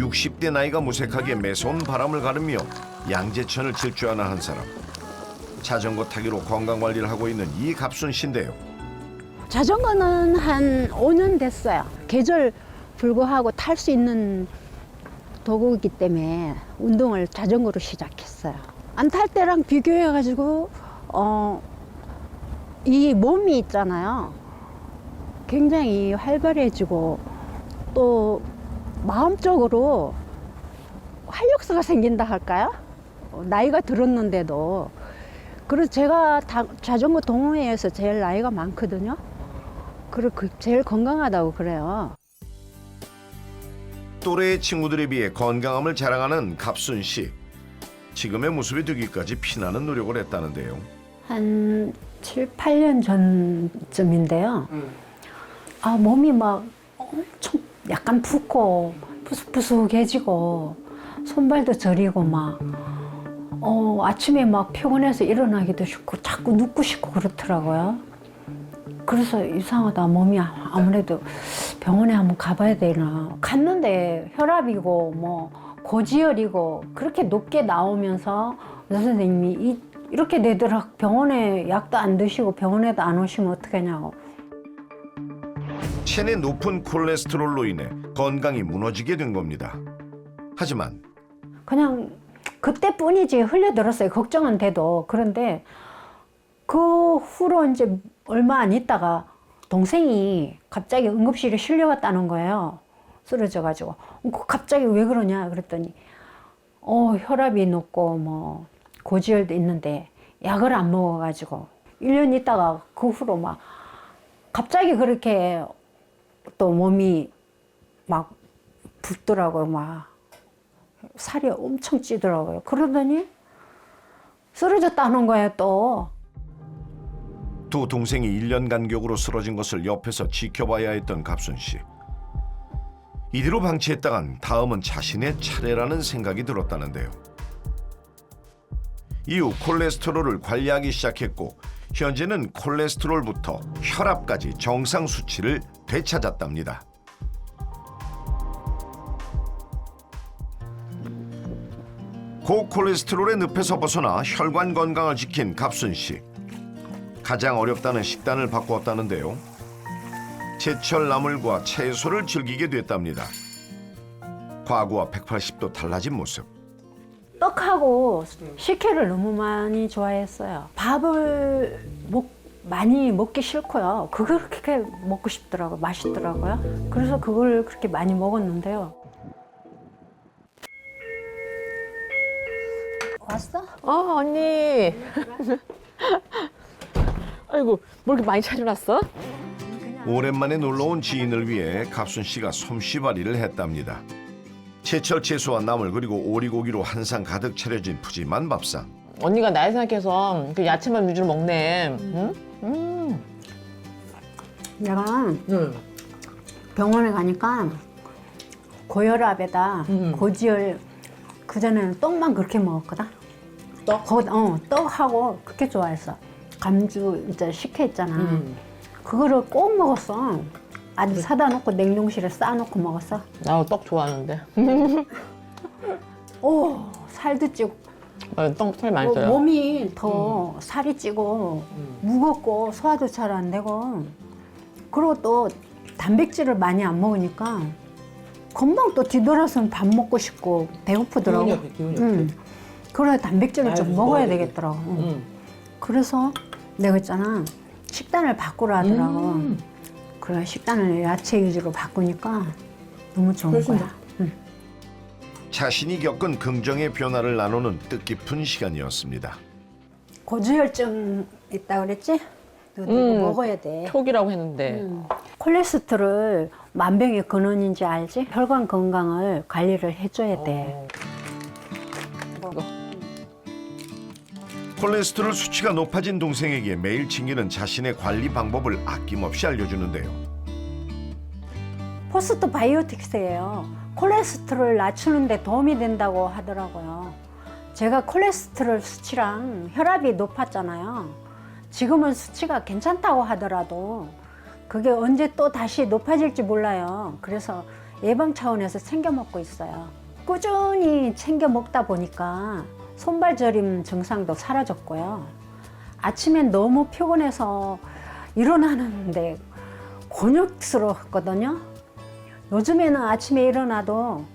60대 나이가 무색하게 매서운 바람을 가르며 양재천을 질주하는 한 사람. 자전거 타기로 건강관리를 하고 있는 이갑순 씨인데요. 자전거는 한 5년 됐어요. 계절 불구하고 탈 수 있는 도구이기 때문에 운동을 자전거로 시작했어요. 안 탈 때랑 비교해가지고 이 몸이 있잖아요. 굉장히 활발해지고 또 마음적으로 활력소가 생긴다 할까요? 나이가 들었는데도. 그래서 제가 자전거 동호회에서 제일 나이가 많거든요. 그리고 제일 건강하다고 그래요. 또래의 친구들에 비해 건강함을 자랑하는 갑순 씨. 지금의 모습이 되기까지 피나는 노력을 했다는데요. 한 7, 8년 전쯤인데요. 몸이 막 엄청 약간 붓고 푸석푸석해지고 손발도 저리고 막 아침에 막 피곤해서 일어나기도 싫고 자꾸 눕고 싶고 그렇더라고요. 그래서 이상하다. 몸이 아무래도 병원에 한번 가봐야 되나. 갔는데 혈압이고 뭐 고지혈이고 그렇게 높게 나오면서 의사 선생님이 이렇게 되더라. 병원에 약도 안 드시고 병원에도 안 오시면 어떡하냐고. 체내 높은 콜레스테롤로 인해 건강이 무너지게 된 겁니다. 하지만 그냥 그때뿐이지 흘려들었어요. 걱정은 돼도. 그런데 그 후로 이제 얼마 안 있다가 동생이 갑자기 응급실에 실려갔다는 거예요. 쓰러져가지고. 갑자기 왜 그러냐 그랬더니 혈압이 높고 뭐 고지혈도 있는데 약을 안 먹어가지고 1년 있다가 그 후로 막 갑자기 그렇게 또 몸이 막 붓더라고요. 막 살이 엄청 찌더라고요. 그러더니 쓰러졌다는 거예요 또. 두 동생이 1년 간격으로 쓰러진 것을 옆에서 지켜봐야 했던 갑순 씨. 이대로 방치했다간 다음은 자신의 차례라는 생각이 들었다는데요. 이후 콜레스테롤을 관리하기 시작했고 현재는 콜레스테롤부터 혈압까지 정상 수치를 되찾았답니다. 고콜레스테롤의 늪에서 벗어나 혈관 건강을 지킨 갑순 씨. 가장 어렵다는 식단을 바꾸었다는데요. 제철 나물과 채소를 즐기게 됐답니다. 과거와 180도 달라진 모습. 떡하고 식혜를 너무 많이 좋아했어요. 밥을 많이 먹기 싫고요. 그걸 그렇게 먹고 싶더라고요. 맛있더라고요. 그래서 그걸 그렇게 많이 먹었는데요. 왔어? 언니. 아이고, 뭐 이렇게 많이 차려놨어? 오랜만에 놀러온 지인을 위해 갑순 씨가 솜씨발이를 했답니다. 제철 채소와 나물 그리고 오리고기로 한 상 가득 차려진 푸짐한 밥상. 언니가 나이 생각해서 그 야채만 위주로 먹네. 응? 내가 응. 병원에 가니까 고혈압에다 고지혈 그전에는 떡만 그렇게 먹었거든. 떡? 떡하고 그렇게 좋아했어. 감주 이제 식혜 있잖아. 그거를 꼭 먹었어. 아주 사다 놓고 냉동실에 쌓아놓고 먹었어. 나 떡 좋아하는데. 살도 찌고 떡 살 많이 써요. 몸이 더 살이 찌고 무겁고 소화도 잘 안 되고 그리고 또 단백질을 많이 안 먹으니까 금방 또 뒤돌아서는 밥 먹고 싶고 배고프더라고. 기운이 그래 단백질을 좀 먹어야 되겠더라고. 응. 그래서 내가 있잖아 식단을 바꾸라 하더라고. 그래 식단을 야채 위주로 바꾸니까 너무 좋은 훨씬 거야. 자신이 겪은 긍정의 변화를 나누는 뜻깊은 시간이었습니다. 고지혈증 있다 그랬지? 너 이거 먹어야 돼. 표기라고 했는데. 콜레스테롤 만병의 근원인지 알지? 혈관 건강을 관리를 해줘야 돼. 콜레스테롤 수치가 높아진 동생에게 매일 챙기는 자신의 관리 방법을 아낌없이 알려주는데요. 포스트 바이오틱스예요. 콜레스테롤 낮추는 데 도움이 된다고 하더라고요. 제가 콜레스테롤 수치랑 혈압이 높았잖아요. 지금은 수치가 괜찮다고 하더라도 그게 언제 또 다시 높아질지 몰라요. 그래서 예방 차원에서 챙겨 먹고 있어요. 꾸준히 챙겨 먹다 보니까 손발 저림 증상도 사라졌고요. 아침엔 너무 피곤해서 일어나는데 곤욕스러웠거든요. 요즘에는 아침에 일어나도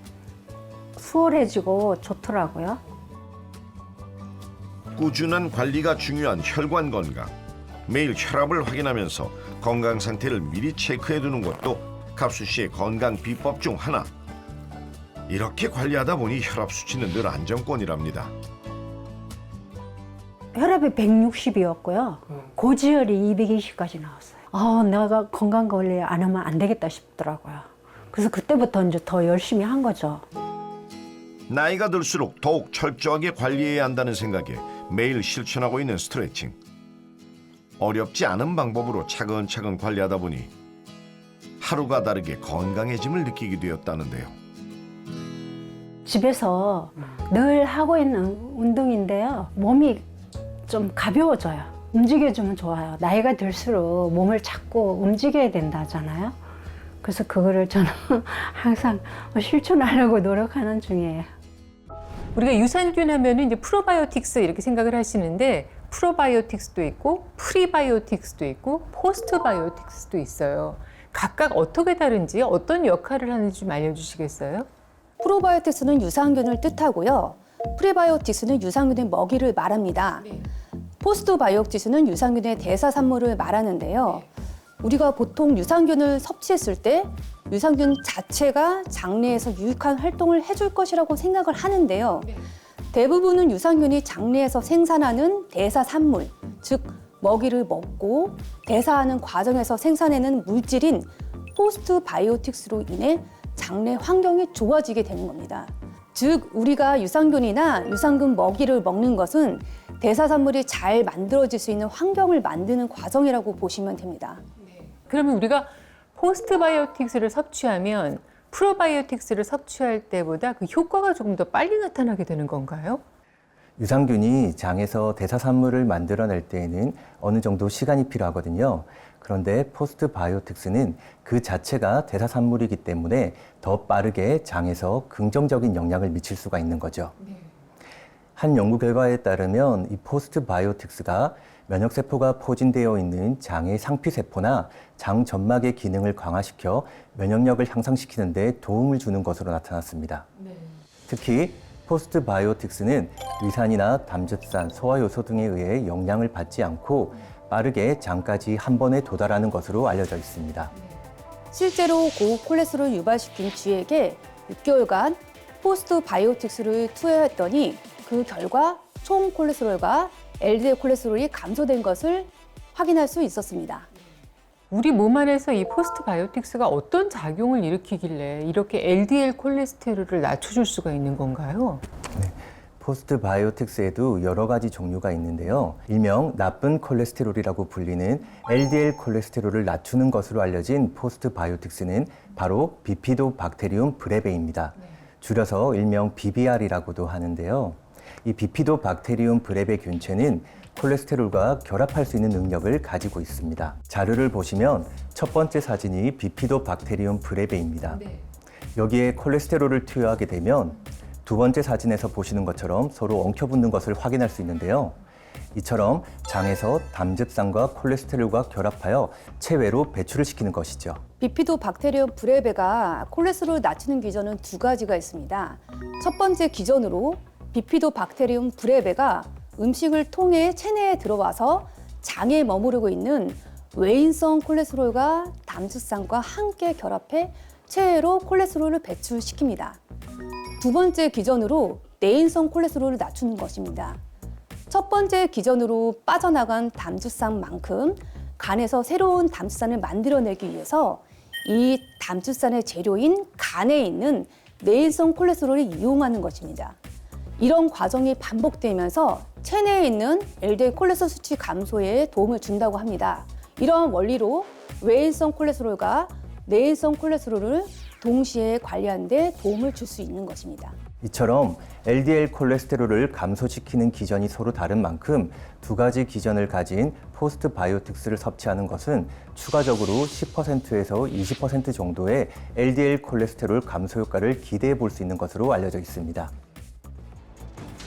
수월해지고 좋더라고요. 꾸준한 관리가 중요한 혈관 건강. 매일 혈압을 확인하면서 건강 상태를 미리 체크해 두는 것도 갑순 씨의 건강 비법 중 하나. 이렇게 관리하다 보니 혈압 수치는 늘 안정권이랍니다. 혈압이 160이었고요. 고지혈이 220까지 나왔어요. 내가 건강 관리 안 하면 안 되겠다 싶더라고요. 그래서 그때부터 이제 더 열심히 한 거죠. 나이가 들수록 더욱 철저하게 관리해야 한다는 생각에 매일 실천하고 있는 스트레칭. 어렵지 않은 방법으로 차근차근 관리하다 보니 하루가 다르게 건강해짐을 느끼게 되었다는데요. 집에서 늘 하고 있는 운동인데요. 몸이 좀 가벼워져요. 움직여주면 좋아요. 나이가 들수록 몸을 자꾸 움직여야 된다잖아요. 그래서 그거를 저는 항상 실천하려고 노력하는 중이에요. 우리가 유산균 하면은 이제 프로바이오틱스 이렇게 생각을 하시는데 프로바이오틱스도 있고 프리바이오틱스도 있고 포스트바이오틱스도 있어요. 각각 어떻게 다른지 어떤 역할을 하는지 좀 알려주시겠어요? 프로바이오틱스는 유산균을 뜻하고요. 프리바이오틱스는 유산균의 먹이를 말합니다. 포스트바이오틱스는 유산균의 대사산물을 말하는데요. 우리가 보통 유산균을 섭취했을 때 유산균 자체가 장내에서 유익한 활동을 해줄 것이라고 생각을 하는데요. 대부분은 유산균이 장내에서 생산하는 대사산물, 즉 먹이를 먹고 대사하는 과정에서 생산해낸 물질인 포스트바이오틱스로 인해 장내 환경이 좋아지게 되는 겁니다. 즉 우리가 유산균이나 유산균 먹이를 먹는 것은 대사산물이 잘 만들어질 수 있는 환경을 만드는 과정이라고 보시면 됩니다. 그러면 우리가 포스트바이오틱스를 섭취하면 프로바이오틱스를 섭취할 때보다 그 효과가 조금 더 빨리 나타나게 되는 건가요? 유산균이 장에서 대사산물을 만들어낼 때에는 어느 정도 시간이 필요하거든요. 그런데 포스트바이오틱스는 그 자체가 대사산물이기 때문에 더 빠르게 장에서 긍정적인 영향을 미칠 수가 있는 거죠. 한 연구 결과에 따르면 이 포스트바이오틱스가 면역세포가 포진되어 있는 장의 상피세포나 장 점막의 기능을 강화시켜 면역력을 향상시키는 데 도움을 주는 것으로 나타났습니다. 특히 포스트바이오틱스는 위산이나 담즙산, 소화효소 등에 의해 영향을 받지 않고 빠르게 장까지 한 번에 도달하는 것으로 알려져 있습니다. 실제로 고콜레스테롤을 유발시킨 쥐에게 6개월간 포스트바이오틱스를 투여했더니 그 결과 총 콜레스테롤과 LDL 콜레스테롤이 감소된 것을 확인할 수 있었습니다. 우리 몸 안에서 이 포스트바이오틱스가 어떤 작용을 일으키길래 이렇게 LDL 콜레스테롤을 낮춰줄 수가 있는 건가요? 포스트바이오틱스에도 여러 가지 종류가 있는데요. 일명 나쁜 콜레스테롤이라고 불리는 LDL 콜레스테롤을 낮추는 것으로 알려진 포스트바이오틱스는 바로 비피도박테리움 브레베입니다. 줄여서 일명 BBR이라고도 하는데요. 이 비피도박테리움 브레베 균체는 콜레스테롤과 결합할 수 있는 능력을 가지고 있습니다. 자료를 보시면 첫 번째 사진이 비피도박테리움 브레베입니다. 여기에 콜레스테롤을 투여하게 되면 두 번째 사진에서 보시는 것처럼 서로 엉켜붙는 것을 확인할 수 있는데요. 이처럼 장에서 담즙산과 콜레스테롤과 결합하여 체외로 배출을 시키는 것이죠. 비피도박테리움 브레베가 콜레스테롤을 낮추는 기전은 두 가지가 있습니다. 첫 번째 기전으로 비피도박테리움 브레베가 음식을 통해 체내에 들어와서 장에 머무르고 있는 외인성 콜레스테롤과 담즙산과 함께 결합해 체외로 콜레스테롤을 배출시킵니다. 두 번째 기전으로 내인성 콜레스테롤을 낮추는 것입니다. 첫 번째 기전으로 빠져나간 담즙산만큼 간에서 새로운 담즙산을 만들어내기 위해서 이 담즙산의 재료인 간에 있는 내인성 콜레스테롤을 이용하는 것입니다. 이런 과정이 반복되면서 체내에 있는 LDL 콜레스테롤 수치 감소에 도움을 준다고 합니다. 이러한 원리로 외인성 콜레스테롤과 내인성 콜레스테롤을 동시에 관리하는 데 도움을 줄 수 있는 것입니다. 이처럼 LDL 콜레스테롤을 감소시키는 기전이 서로 다른 만큼 두 가지 기전을 가진 포스트 바이오틱스를 섭취하는 것은 추가적으로 10%에서 20% 정도의 LDL 콜레스테롤 감소 효과를 기대해 볼 수 있는 것으로 알려져 있습니다.